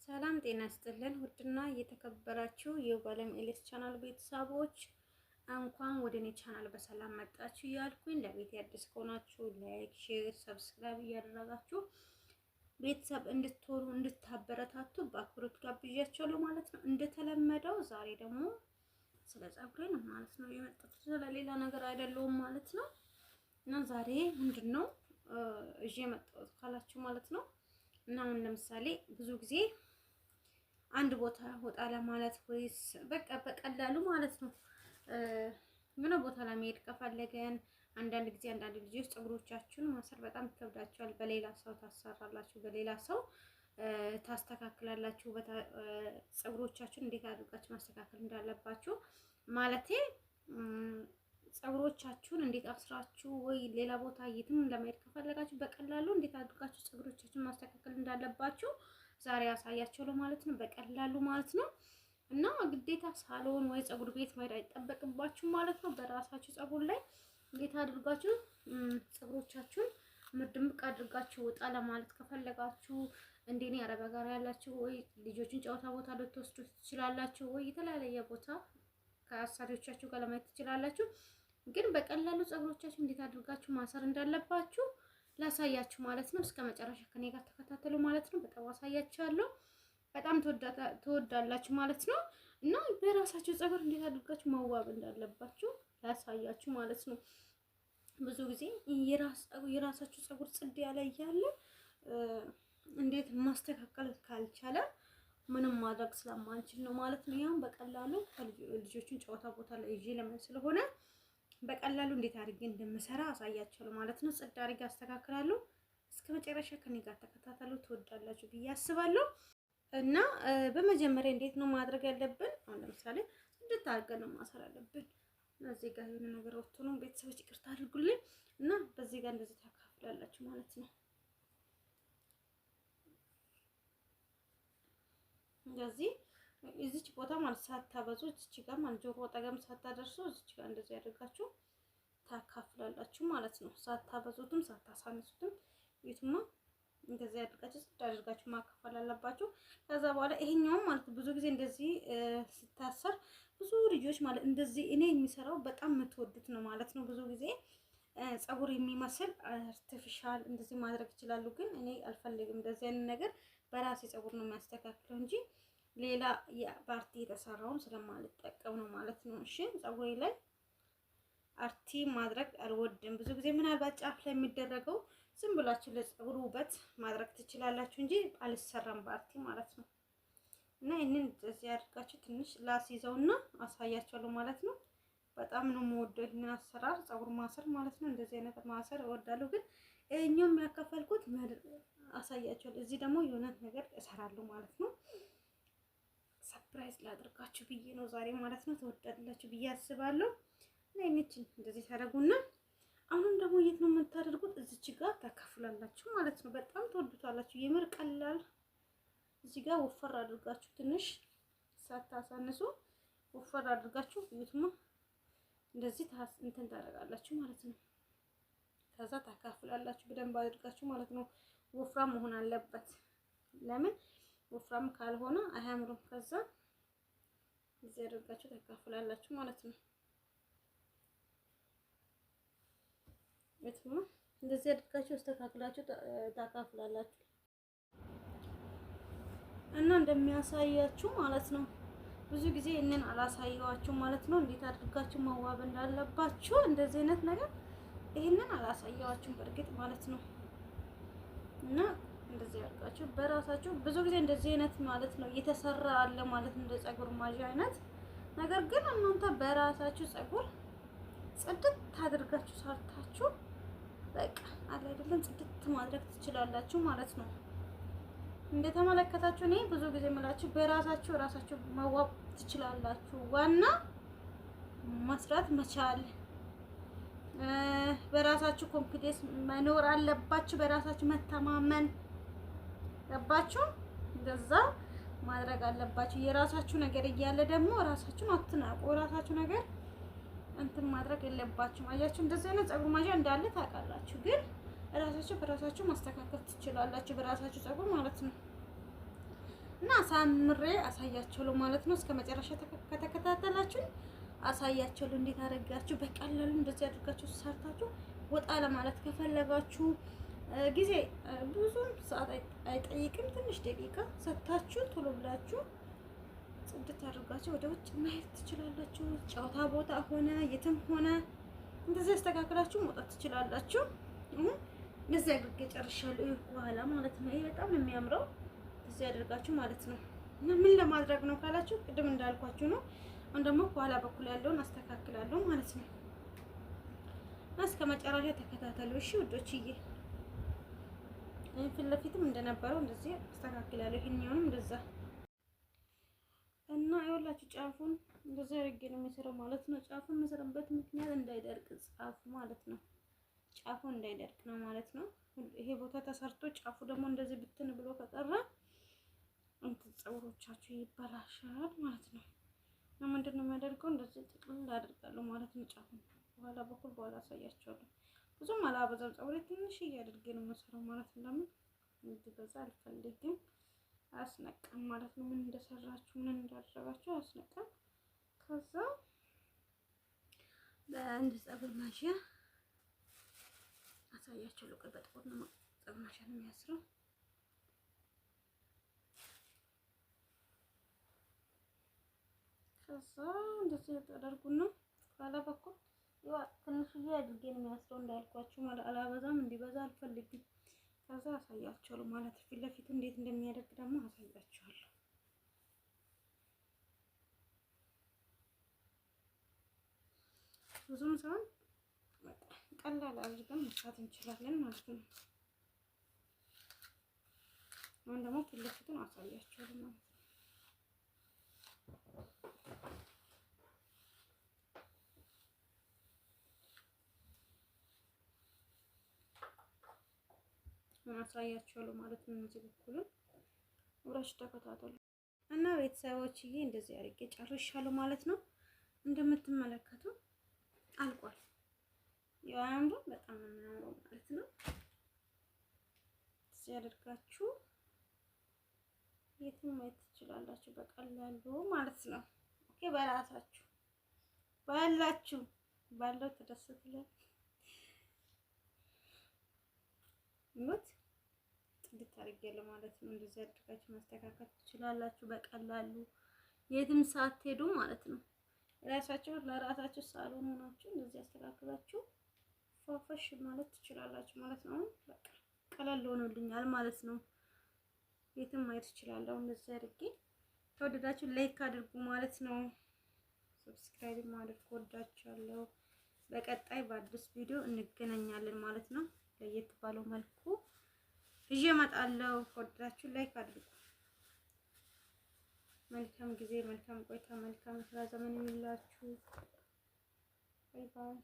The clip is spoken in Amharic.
ሰላም ጤና ይስጥልን። ውድና እየተከበራችሁ የባለም ኤሊስ ቻናል ቤተሰቦች እንኳን ወደ እኔ ቻናል በሰላም መጣችሁ እያልኩኝ ለቤት አዲስ ከሆናችሁ ላይክ፣ ሼር፣ ሰብስክራይብ እያደረጋችሁ ቤተሰብ እንድትሆኑ እንድታበረታቱ በአክብሮት ጋብዣችኋለሁ ማለት ነው። እንደተለመደው ዛሬ ደግሞ ስለ ፀጉሬ ነው ማለት ነው የመጣሁት፣ ስለሌላ ነገር አይደለውም ማለት ነው። እና ዛሬ ምንድነው እጄ የመጣሁት ካላችሁ ማለት ነው። እና አሁን ለምሳሌ ብዙ ጊዜ አንድ ቦታ ወጣ ለማለት ወይስ በቃ በቀላሉ ማለት ነው የሆነ ቦታ ለመሄድ ከፈለገን አንዳንድ ጊዜ አንዳንድ ልጆች ፀጉሮቻችሁን ማሰር በጣም ይከብዳቸዋል። በሌላ ሰው ታሰራላችሁ፣ በሌላ ሰው ታስተካክላላችሁ። ፀጉሮቻችሁን እንዴት አድርጋችሁ ማስተካከል እንዳለባችሁ ማለቴ ፀጉሮቻችሁን እንዴት አስራችሁ ወይ ሌላ ቦታ የትም ለመሄድ ከፈለጋችሁ በቀላሉ እንዴት አድርጋችሁ ፀጉሮቻችሁን ማስተካከል እንዳለባችሁ ዛሬ ያሳያችኋለሁ ማለት ነው። በቀላሉ ማለት ነው። እና ግዴታ ሳሎን ወይ ፀጉር ቤት መሄድ አይጠበቅባችሁ ማለት ነው። በራሳችሁ ፀጉር ላይ እንዴት አድርጋችሁ ፀጉሮቻችሁን ምርድምቅ አድርጋችሁ ወጣ ለማለት ከፈለጋችሁ እንደኔ አረብ ጋር ያላችሁ ወይ ልጆችን ጨዋታ ቦታ ልትወስዱ ትችላላችሁ፣ ወይ የተለያየ ቦታ ከአሳሪዎቻችሁ ጋር ለማየት ትችላላችሁ። ግን በቀላሉ ፀጉሮቻችሁ እንዴት አድርጋችሁ ማሰር እንዳለባችሁ ላሳያችሁ ማለት ነው። እስከ መጨረሻ ከኔ ጋር ተከታተሉ ማለት ነው። በጣም አሳያችኋለሁ። በጣም ትወዳላችሁ ማለት ነው። እና በራሳችሁ ፀጉር እንዴት አድርጋችሁ መዋብ እንዳለባችሁ ላሳያችሁ ማለት ነው። ብዙ ጊዜ የራሳችሁ ፀጉር ጽድ ያለ እያለ እንዴት ማስተካከል ካልቻለ ምንም ማድረግ ስለማንችል ነው ማለት ነው። ያን በቀላሉ ልጆችን ጨዋታ ቦታ ላይ ይዤ ለምን ስለሆነ በቀላሉ እንዴት አድርጌ እንደምሰራ አሳያችኋለሁ ማለት ነው። ጽድ አድርጌ አስተካክላለሁ። እስከ መጨረሻ ከኔ ጋር ተከታተሉ፣ ትወዳላችሁ ብዬ አስባለሁ። እና በመጀመሪያ እንዴት ነው ማድረግ ያለብን? አሁን ለምሳሌ እንዴት አድርገን ነው ማሰር ያለብን? እዚህ ጋር የሆነ ነገር ወጥቶ ነው ቤተሰቦች ይቅርታ አድርጉልኝ። እና በዚህ ጋር እንደዚህ ታካፍላላችሁ ማለት ነው። እንደዚህ እዚች ቦታ ማለት ሳታበዙ እዚች ጋር ማለት ጆሮ አጠገም ሳታደርሱ እዚች ጋር እንደዚህ ያደርጋችሁ ታካፍላላችሁ ማለት ነው። ሳታበዙትም ሳታሳንሱትም የቱማ እንደዚህ ያደርጋችሁ አድርጋችሁ ማካፈል አለባችሁ። ከዛ በኋላ ይሄኛው ማለት ብዙ ጊዜ እንደዚህ ስታሰር ብዙ ልጆች ማለት እንደዚህ እኔ የሚሰራው በጣም የምትወዱት ነው ማለት ነው። ብዙ ጊዜ ፀጉር የሚመስል አርቲፊሻል እንደዚህ ማድረግ ይችላሉ። ግን እኔ አልፈልግም እንደዚህ አይነት ነገር። በራሴ ፀጉር ነው የሚያስተካክለው እንጂ ሌላ በአርቲ የተሰራውን ስለማልጠቀም ነው ማለት ነው። እሺ ፀጉሬ ላይ አርቲ ማድረግ አልወድም። ብዙ ጊዜ ምናልባት ጫፍ ላይ የሚደረገው ዝም ብላችሁ ለፀጉር ውበት ማድረግ ትችላላችሁ እንጂ አልሰራም በአርቲ ማለት ነው። እና ይሄንን እንደዚህ አድርጋችሁ ትንሽ ላስይዘውና አሳያችኋለሁ ማለት ነው። በጣም ነው የምወደው ይሄንን አሰራር ፀጉር ማሰር ማለት ነው። እንደዚህ አይነት ማሰር እወዳለሁ። ግን እኛም ያከፈልኩት አሳያችኋለሁ። እዚህ ደግሞ የሆነ ነገር እሰራለሁ ማለት ነው። ሰርፕራይዝ ላድርጋችሁ ብዬ ነው ዛሬ ማለት ነው። ተወዳላችሁ ብዬ አስባለሁ። እና ይሄንን እንደዚህ ታደርጉና አሁን ደግሞ የት ነው የምታደርጉት? እዚች ጋር ታካፍላላችሁ ማለት ነው። በጣም ተወዱታላችሁ። የምር ቀላል። እዚህ ጋር ወፈር አድርጋችሁ ትንሽ ሳታሳንሱ ወፈር አድርጋችሁ ይቱማ እንደዚህ እንትን ታደርጋላችሁ ማለት ነው። ከዛ ታካፍላላችሁ በደንብ አድርጋችሁ ማለት ነው። ወፍራም መሆን አለበት። ለምን ወፍራም ካልሆነ አያምሩም። ከዛ እዚህ አድርጋችሁ ታካፍላላችሁ ማለት ነው። እቱማ እንደዚህ አድርጋችሁ አስተካክላችሁ ታካፍላላችሁ እና እንደሚያሳያችሁ ማለት ነው። ብዙ ጊዜ እነን አላሳየዋችሁ ማለት ነው። እንዴት አድርጋችሁ መዋብ እንዳለባችሁ እንደዚህ አይነት ነገር ይሄንን አላሳየዋችሁም በእርግጥ ማለት ነው። እና እንደዚህ አድርጋችሁ በራሳችሁ ብዙ ጊዜ እንደዚህ አይነት ማለት ነው እየተሰራ አለ ማለት ነው፣ እንደ ፀጉር ማዣ አይነት ነገር። ግን እናንተ በራሳችሁ ፀጉር ጽድት አድርጋችሁ ሰርታችሁ በቃ አለ አይደለም ጽድት ማድረግ ትችላላችሁ ማለት ነው። እንደተመለከታችሁ እኔ ብዙ ጊዜ የምላችሁ በራሳችሁ መዋብ ትችላላችሁ። ዋና መስራት መቻል፣ በራሳችሁ ኮንፊደንስ መኖር አለባችሁ። በራሳችሁ መተማመን ገባችሁ? እንደዛ ማድረግ አለባችሁ። የራሳችሁ ነገር እያለ ደግሞ ራሳችሁን አትናቁ። ራሳችሁ ነገር እንትን ማድረግ የለባችሁም። አያችሁ እንደዚህ አይነት ፀጉር ማዣ እንዳለ ታውቃላችሁ። ግን ራሳችሁ በራሳችሁ ማስተካከል ትችላላችሁ፣ በራሳችሁ ፀጉር ማለት ነው። እና አሳምሬ አሳያችኋለሁ ማለት ነው። እስከ መጨረሻ ከተከታተላችሁ አሳያችኋለሁ እንዴት አደርጋችሁ በቀላሉ እንደዚህ አድርጋችሁ ሰርታችሁ ወጣ ለማለት ከፈለጋችሁ ጊዜ ብዙም ሰዓት አይጠይቅም። ትንሽ ደቂቃ ሰታችሁ ቶሎ ብላችሁ ጽድት አድርጋችሁ ወደ ውጭ ማየት ትችላላችሁ። ጨዋታ ቦታ ሆነ የትም ሆነ እንደዚህ አስተካክላችሁ መውጣት ትችላላችሁ። እንደዚህ አድርጌ ጨርሻለሁ በኋላ ማለት ነው። ይሄ በጣም ነው የሚያምረው። እዚህ አድርጋችሁ ማለት ነው። እና ምን ለማድረግ ነው ካላችሁ ቅድም እንዳልኳችሁ ነው። አሁን ደግሞ በኋላ በኩል ያለውን አስተካክላለሁ ማለት ነው። እስከ መጨረሻ ተከታተሉ እሺ ውዶችዬ። ፊት ለፊትም እንደነበረው እንደዚህ አስተካክላለሁ። ይሄኛውንም እንደዛ እና ይኸውላችሁ ጫፉን እንደዚህ አድርጌ ነው የሚሰራው ማለት ነው። ጫፉን የምሰራበት ምክንያት እንዳይደርቅ ጫፉ ማለት ነው። ጫፉ እንዳይደርቅ ነው ማለት ነው። ይሄ ቦታ ተሰርቶ ጫፉ ደግሞ እንደዚህ ብትን ብሎ ከቀረ እንትን ፀጉሮቻችሁ ይበላሻል ማለት ነው። ምንድን ነው የሚያደርገው? እንደዚህ ጥቅልል አደርጋለሁ ማለት ነው። ጫፉን በኋላ በኩል በኋላ አሳያችኋለሁ። ብዙም አላበዛም። ፀጉሬ ትንሽዬ አድርጌ ነው የምሰራው ማለት ነው። ለምን እንዲበዛ አልፈልግም። አያስነቃም ማለት ነው። ምን እንደሰራችሁ ምን እንዳደረጋችሁ አያስነቃም። ከዛ በአንድ ፀጉር ማሽያ አሳያችኋለሁ። በጥቁር ነው ፀጉር ማሽያ ነው የሚያስረው። ከዛ እንደዚህ ተደርጉና ባላ በኩል ትንሽዬ አድርጌ ነው የሚያስረው እንዳልኳችሁ ማለት አላበዛም። እንዲበዛ አልፈልግም። ከዛ አሳያችኋለሁ ማለት ፊት ለፊቱ እንዴት እንደሚያደርግ ደግሞ አሳያችኋለሁ። ብዙም ሳይሆን ቀላል አድርገን መስራት እንችላለን ማለት ነው። አሁን ደግሞ ፊት ለፊቱን አሳያችኋለሁ ማለት ነው። አሳያችኋለሁ ማለት ነው። እዚህ በኩል አብራችሁ ተከታተሉ እና ቤተሰቦችዬ እንደዚህ አድርጌ ጨርሻለሁ ማለት ነው። እንደምትመለከቱ አልቋል። ያው አምሮ በጣም ነው የሚያምረው ማለት ነው። እዚህ አድርጋችሁ የትም ማየት ትችላላችሁ በቀላሉ ማለት ነው። ኦኬ በራሳችሁ ባላችሁ ባለው ተደሰቱልን ሞት ጥድት አድርጌያለሁ ማለት ነው። እንደዚህ አድርጋችሁ ማስተካከል ትችላላችሁ በቀላሉ የትም ሳትሄዱ ማለት ነው። ለራሳችሁ ሳሎን ሆናችሁ እንደዚህ አስተካክላችሁ ፏፈሽ ማለት ትችላላችሁ ማለት ነው። በቃ ቀላል ሆኖልኛል ማለት ነው። የትም ማየት ትችላለሁ። እንደዚህ አድርጌ ተወደዳችሁ ላይክ አድርጉ ማለት ነው። ሰብስክራይብ ማድረግ ወዳችኋለሁ። በቀጣይ በአዲስ ቪዲዮ እንገናኛለን ማለት ነው። ለየት ባለው መልኩ ይዤ እመጣለሁ። ወዳችሁ ላይክ አድርጉ። መልካም ጊዜ፣ መልካም ቆይታ፣ መልካም ስራ ዘመን ይሁንላችሁ። ባይ ባይ።